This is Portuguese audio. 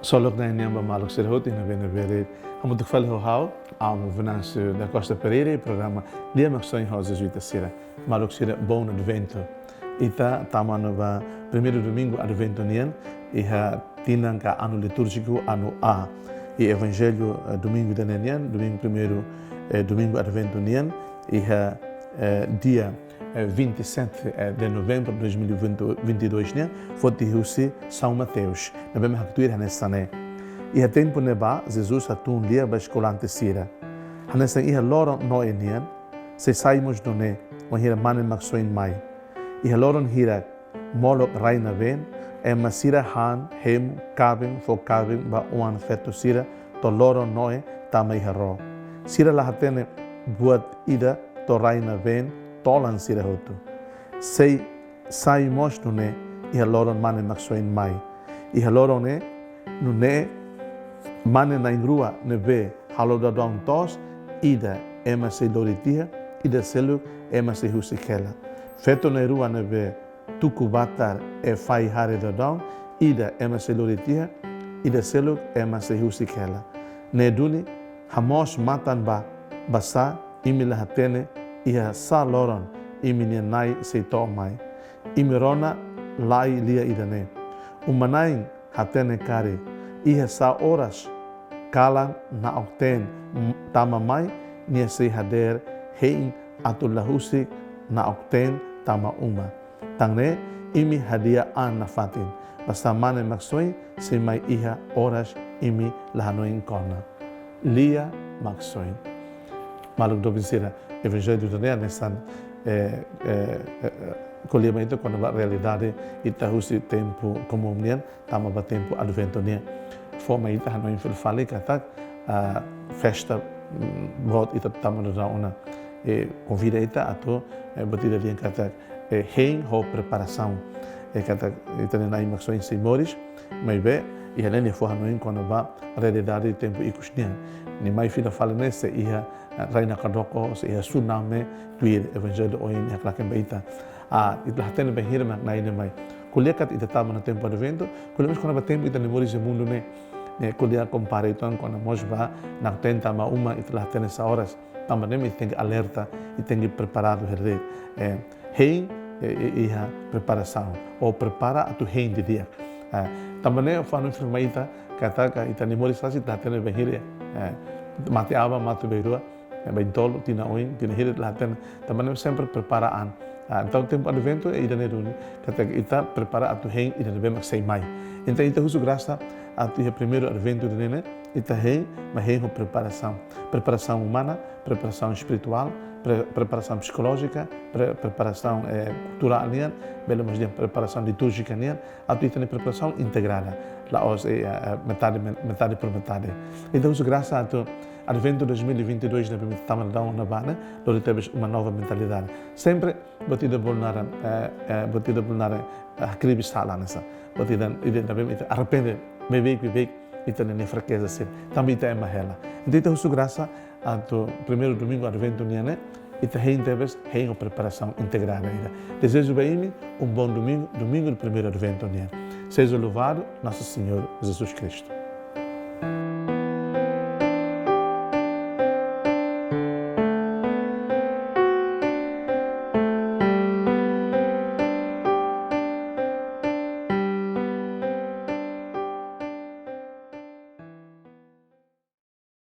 Solo que nem amba maluk ser hoti na bene bere. Amo tu fale ho hau, amo venanço da Costa Pereira, programa Dia Maxões Rosas Vita Sira. Maluk sira bom advento. Ita tamano ba primeiro domingo advento nian, e ha tinan ka ano litúrgico ano A. E evangelho domingo da nian, domingo primeiro domingo advento nian, e ha dia 27 de novembro de 2022, né? Foi de São Mateus. Na mesma altura, nessa né? E a tempo neba, Jesus a um dia para escolante sira. Nessa ia loron no enian, se saímos do né, o hira manen maxoin mai. E a loron hira molok raina ven, e masira han hem cabem fo cabem ba uan feto sira, to loron noe tamai haro. Sira la hatene buat ida to raina ven. Tolan sira hotu. Sei saímos no né e haloron mane maxoin mai. E haloron né no né mane na ingrua ne ve halodadon tos ida ema se doritia ida selu ema se husikela. Feto ne rua ne ve tukubatar e fai hare dadon ida ema se doritia ida selu ema se husikela. Ne duni hamos matan ba basa imila hatene ia sa loron iminia nai se to mai imirona lai lia idane umanain hatene kare ia sa horas kalan na okten tama mai nia se hader hein atulahusi na okten tama uma tangne imi hadia an na fatin basta mane maksoi se mai iha horas imi lahanoin kona lia maksoi maluk do bisira evangelho do nessa colhimento quando a realidade está o tempo comunhão tama ba tempo advento né forma ita não infale kata festa god ita tama da uma convida ita ato batida dia kata hein ho preparação kata ita na imaxões simbólicas mas bem e a nem for não quando a realidade tempo ikusnia ni mai fila fala nessa ia raina kadoko se ia tsunami tuir evangelho oin ia klaken beita itu hatene behir mak naine mai kuliakat ita tama no tempo advento kuliakat quando tempo ita ne moris mundo ne kulia compare então quando mosba na tenta ma uma ita hatene sa horas tama nem tem alerta e tem preparado herde hein ia preparação ou prepara a tu hein de dia também falo informaita kata ita ne moris fasi ita hatene behir mate aba mate beirua bem tolo tina oin tina hirit laten também sempre preparaan então tempo advento e idane duni kata ita prepara atu hein idane bem sei mai então ita uso graça atu é primeiro advento de né ita hein mas hein com preparação humana preparação espiritual preparação psicológica preparação cultural nian belo mas dia preparação litúrgica nian atu ita preparação integrada lá os metade por metade então uso graça atu Advento 2022 na primeira tamadão na bana, onde temos uma nova mentalidade. Sempre batida bolnar a cribis sala nessa. Batida na bem arrepende, bebek e tem nem fraqueza ser. Também tem uma hela. Então isso graça a do primeiro domingo Advento niane e tem uma preparação integrada ainda. Desejo bem bom domingo do primeiro Advento niane. Seja louvado nosso Senhor Jesus Cristo.